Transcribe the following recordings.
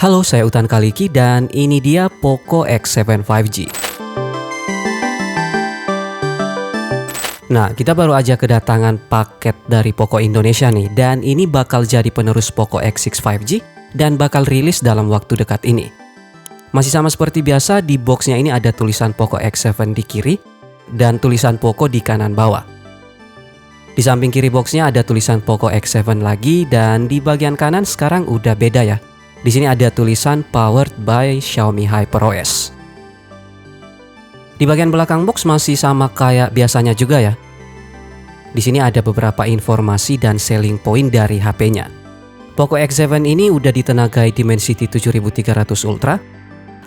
Halo, saya Utan Kaliki dan ini dia Poco X7 5G. Nah, kita baru aja kedatangan paket dari Poco Indonesia nih, dan ini bakal jadi penerus Poco X6 5G dan bakal rilis dalam waktu dekat ini. Masih sama seperti biasa, di boxnya ini ada tulisan Poco X7 di kiri dan tulisan Poco di kanan bawah. Di samping kiri boxnya ada tulisan Poco X7 lagi, dan di bagian kanan sekarang udah beda ya. Di sini ada tulisan Powered by Xiaomi HyperOS. Di bagian belakang box masih sama kayak biasanya juga ya. Di sini ada beberapa informasi dan selling point dari HP-nya. Poco X7 ini udah ditenagai Dimensity 7300 Ultra.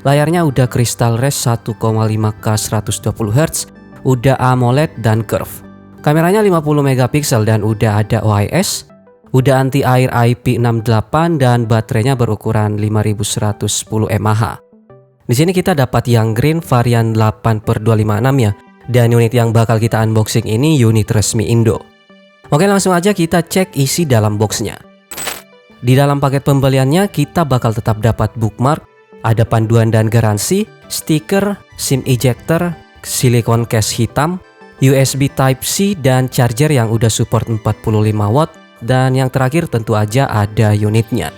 Layarnya udah Crystal Res 1,5K 120Hz, udah AMOLED dan curve. Kameranya 50 megapiksel dan udah ada OIS. Udah anti air IP68 dan baterainya berukuran 5110 mAh. Di sini kita dapat yang green varian 8/256 ya. Dan unit yang bakal kita unboxing ini unit resmi Indo. Oke, langsung aja kita cek isi dalam boxnya. Di dalam paket pembeliannya kita bakal tetap dapat bookmark, ada panduan dan garansi, stiker, SIM ejector, silikon case hitam, USB Type-C dan charger yang udah support 45 watt. Dan yang terakhir tentu aja ada unitnya.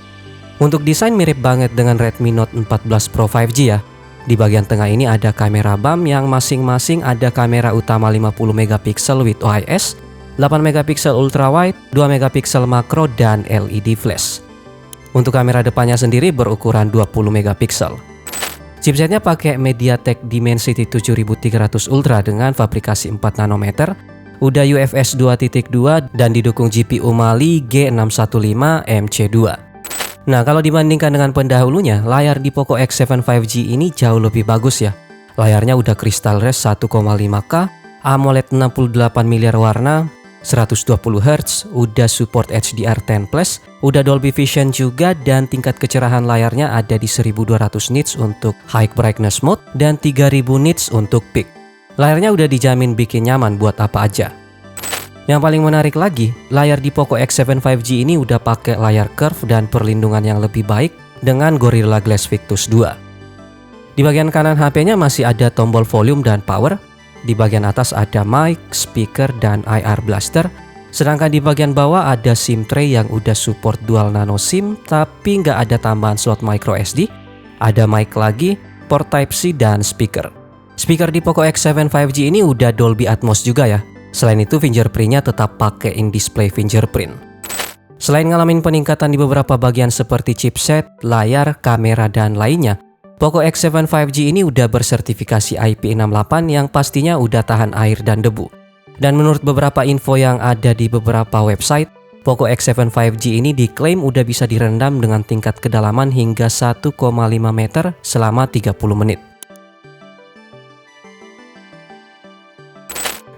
Untuk desain mirip banget dengan Redmi Note 14 Pro 5G ya. Di bagian tengah ini ada kamera BAM yang masing-masing ada kamera utama 50 megapiksel with OIS, 8 megapiksel ultra wide, 2 megapiksel makro dan LED flash. Untuk kamera depannya sendiri berukuran 20 megapiksel. Chipsetnya pakai MediaTek Dimensity 7300 Ultra dengan fabrikasi 4 nanometer. Udah UFS 2.2 dan didukung GPU Mali G615 MC2. Nah, kalau dibandingkan dengan pendahulunya, layar di Poco X7 5G ini jauh lebih bagus ya. Layarnya udah Crystal Res 1,5K, AMOLED 68 miliar warna, 120Hz, udah support HDR10+, udah Dolby Vision juga, dan tingkat kecerahan layarnya ada di 1200 nits untuk high brightness mode dan 3000 nits untuk peak. Layarnya udah dijamin bikin nyaman buat apa aja. Yang paling menarik lagi, layar di Poco X7 5G ini udah pakai layar curve dan perlindungan yang lebih baik dengan Gorilla Glass Victus 2. Di bagian kanan HP-nya masih ada tombol volume dan power. Di bagian atas ada mic, speaker, dan IR blaster. Sedangkan di bagian bawah ada SIM tray yang udah support dual nano SIM, tapi nggak ada tambahan slot micro SD. Ada mic lagi, port Type-C, dan speaker. Speaker di Poco X7 5G ini udah Dolby Atmos juga ya. Selain itu fingerprint-nya tetap pakai in-display fingerprint. Selain ngalamin peningkatan di beberapa bagian seperti chipset, layar, kamera, dan lainnya, Poco X7 5G ini udah bersertifikasi IP68 yang pastinya udah tahan air dan debu. Dan menurut beberapa info yang ada di beberapa website, Poco X7 5G ini diklaim udah bisa direndam dengan tingkat kedalaman hingga 1,5 meter selama 30 menit.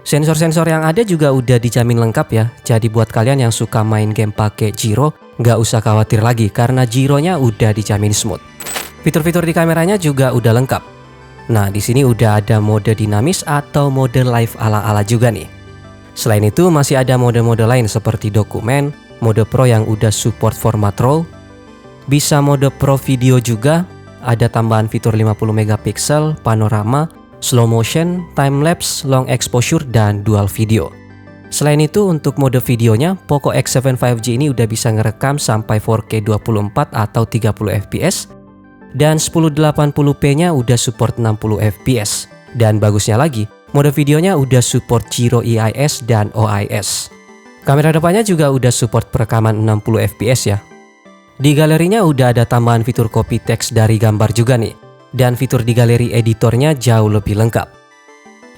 Sensor-sensor yang ada juga udah dijamin lengkap ya. Jadi buat kalian yang suka main game pakai gyro, nggak usah khawatir lagi karena gyronya udah dijamin smooth. Fitur-fitur di kameranya juga udah lengkap. Nah, di sini udah ada mode dinamis atau mode live ala-ala juga nih. Selain itu masih ada mode-mode lain seperti dokumen, mode pro yang udah support format RAW, bisa mode pro video juga, ada tambahan fitur 50 megapiksel, panorama, slow motion, time lapse, long exposure, dan dual video. Selain itu untuk mode videonya, Poco X7 5G ini udah bisa ngerekam sampai 4K 24 atau 30 fps dan 1080p-nya udah support 60 fps. Dan bagusnya lagi, mode videonya udah support Gyro EIS dan OIS. Kamera depannya juga udah support perekaman 60 fps ya. Di galerinya udah ada tambahan fitur copy text dari gambar juga nih. Dan fitur di galeri editornya jauh lebih lengkap.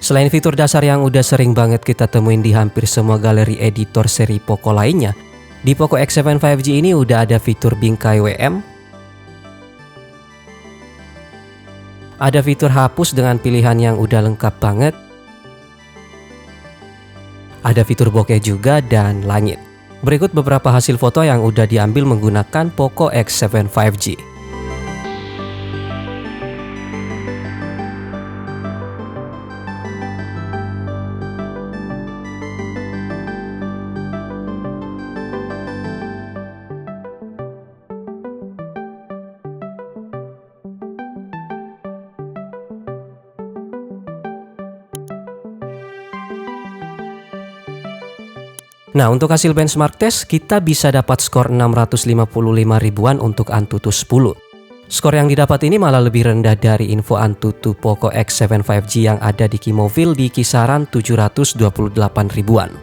Selain fitur dasar yang udah sering banget kita temuin di hampir semua galeri editor seri Poco lainnya, di Poco X7 5G ini udah ada fitur bingkai WM, ada fitur hapus dengan pilihan yang udah lengkap banget, ada fitur bokeh juga, dan langit. Berikut beberapa hasil foto yang udah diambil menggunakan Poco X7 5G. Nah, untuk hasil benchmark test, kita bisa dapat skor 655 ribuan untuk Antutu 10. Skor yang didapat ini malah lebih rendah dari info Antutu Poco X7 5G yang ada di Kimobil di kisaran 728 ribuan.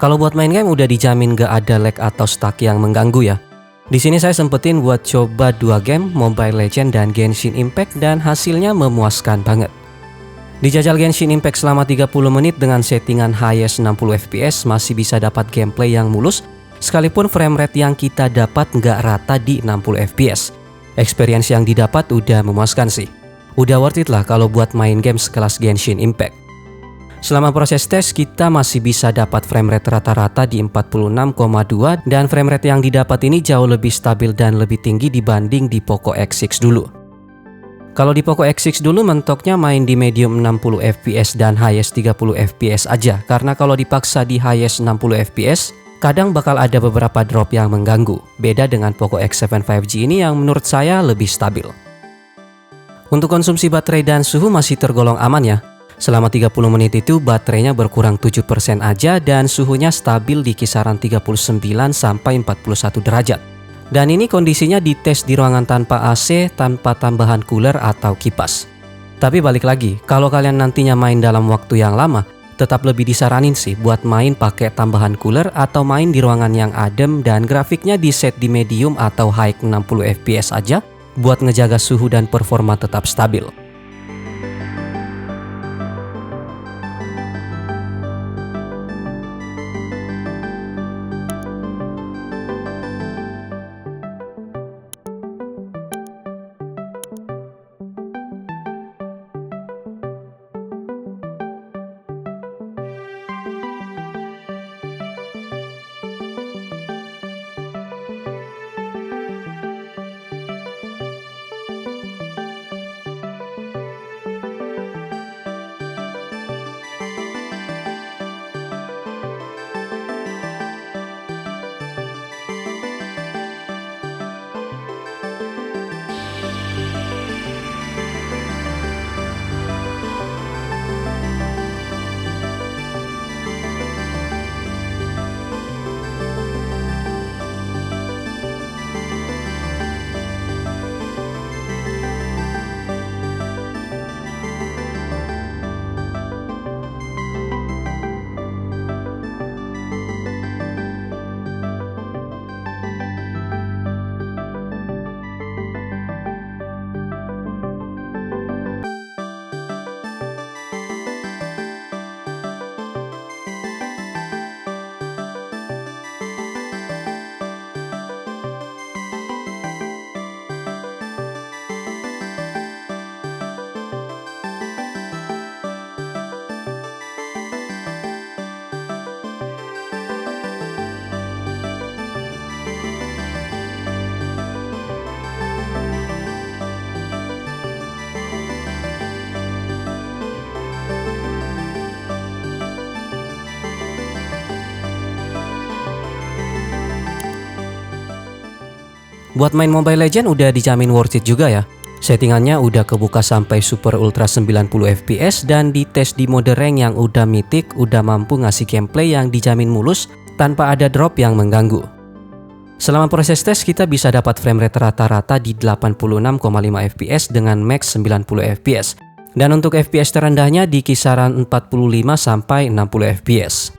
Kalau buat main game udah dijamin gak ada lag atau stuck yang mengganggu ya. Di sini saya sempetin buat coba 2 game, Mobile Legends dan Genshin Impact, dan hasilnya memuaskan banget. Dijajal Genshin Impact selama 30 menit dengan settingan highest 60 fps masih bisa dapat gameplay yang mulus, sekalipun framerate yang kita dapat nggak rata di 60 fps. Experience yang didapat udah memuaskan sih. Udah worth it lah kalau buat main game sekelas Genshin Impact. Selama proses tes kita masih bisa dapat framerate rata-rata di 46,2 dan framerate yang didapat ini jauh lebih stabil dan lebih tinggi dibanding di Poco X6 dulu. Kalau di Poco X6 dulu mentoknya main di medium 60 fps dan highest 30 fps aja, karena kalau dipaksa di highest 60 fps, kadang bakal ada beberapa drop yang mengganggu. Beda dengan Poco X7 5G ini yang menurut saya lebih stabil. Untuk konsumsi baterai dan suhu masih tergolong aman ya. Selama 30 menit itu baterainya berkurang 7% aja dan suhunya stabil di kisaran 39 sampai 41 derajat. Dan ini kondisinya dites di ruangan tanpa AC, tanpa tambahan cooler atau kipas. Tapi balik lagi, kalau kalian nantinya main dalam waktu yang lama, tetap lebih disaranin sih buat main pakai tambahan cooler atau main di ruangan yang adem dan grafiknya di set di medium atau high 60 fps aja buat ngejaga suhu dan performa tetap stabil. Buat main Mobile Legends udah dijamin worth it juga ya. Settingannya udah kebuka sampai Super Ultra 90 fps dan dites di mode rank yang udah mythic, udah mampu ngasih gameplay yang dijamin mulus tanpa ada drop yang mengganggu. Selama proses tes kita bisa dapat framerate rata-rata di 86,5 fps dengan max 90 fps. Dan untuk fps terendahnya di kisaran 45 sampai 60 fps.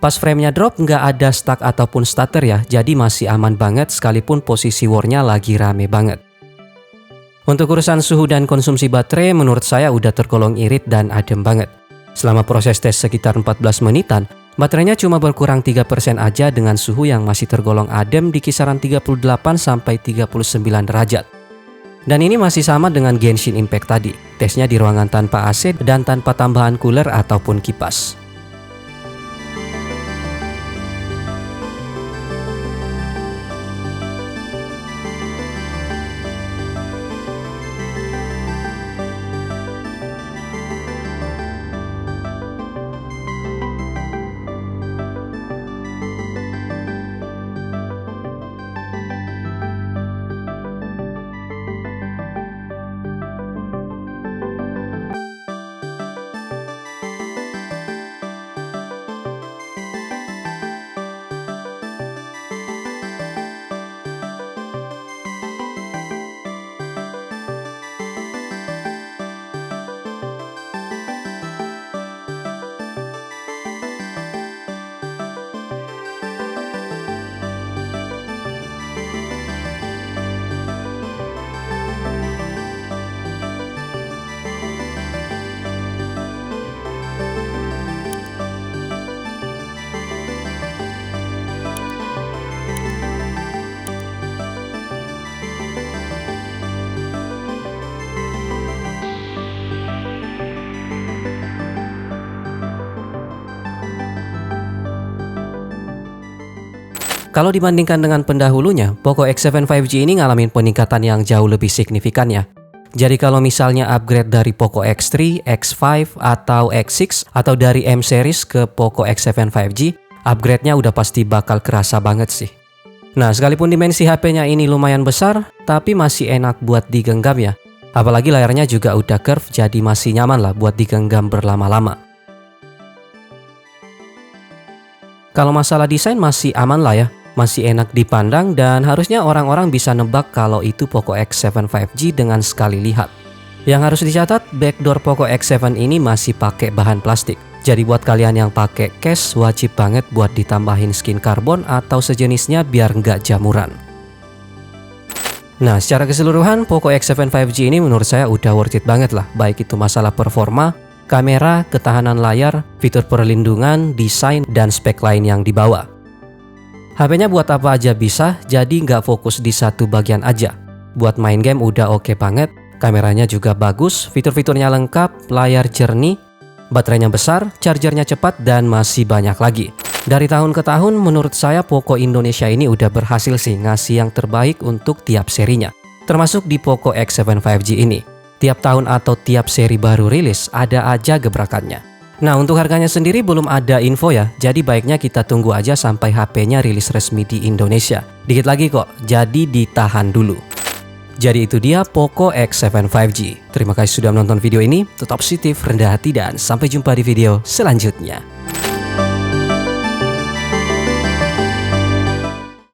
Pas framenya drop nggak ada stuck ataupun stutter ya, jadi masih aman banget sekalipun posisi war-nya lagi rame banget. Untuk urusan suhu dan konsumsi baterai menurut saya udah tergolong irit dan adem banget. Selama proses tes sekitar 14 menitan, baterainya cuma berkurang 3% aja dengan suhu yang masih tergolong adem di kisaran 38 sampai 39 derajat. Dan ini masih sama dengan Genshin Impact tadi, tesnya di ruangan tanpa AC dan tanpa tambahan cooler ataupun kipas. Kalau dibandingkan dengan pendahulunya, Poco X7 5G ini ngalamin peningkatan yang jauh lebih signifikan ya. Jadi kalau misalnya upgrade dari Poco X3, X5, atau X6, atau dari M series ke Poco X7 5G, upgrade-nya udah pasti bakal kerasa banget sih. Nah, sekalipun dimensi HP-nya ini lumayan besar, tapi masih enak buat digenggam ya. Apalagi layarnya juga udah curve, jadi masih nyaman lah buat digenggam berlama-lama. Kalau masalah desain masih aman lah ya. Masih enak dipandang dan harusnya orang-orang bisa nebak kalau itu Poco X7 5G dengan sekali lihat. Yang harus dicatat, backdoor Poco X7 ini masih pakai bahan plastik. Jadi buat kalian yang pakai case, wajib banget buat ditambahin skin karbon atau sejenisnya biar nggak jamuran. Nah, secara keseluruhan Poco X7 5G ini menurut saya udah worth it banget lah. Baik itu masalah performa, kamera, ketahanan layar, fitur perlindungan, desain, dan spek lain yang dibawa. HP-nya buat apa aja bisa, jadi nggak fokus di satu bagian aja. Buat main game udah oke banget, kameranya juga bagus, fitur-fiturnya lengkap, layar jernih, baterainya besar, chargernya cepat, dan masih banyak lagi. Dari tahun ke tahun, menurut saya Poco Indonesia ini udah berhasil sih ngasih yang terbaik untuk tiap serinya. Termasuk di Poco X7 5G ini. Tiap tahun atau tiap seri baru rilis, ada aja gebrakannya. Nah, untuk harganya sendiri belum ada info ya, jadi baiknya kita tunggu aja sampai HP-nya rilis resmi di Indonesia. Dikit lagi kok, jadi ditahan dulu. Jadi itu dia Poco X7 5G. Terima kasih sudah menonton video ini, tetap positif, rendah hati, dan sampai jumpa di video selanjutnya.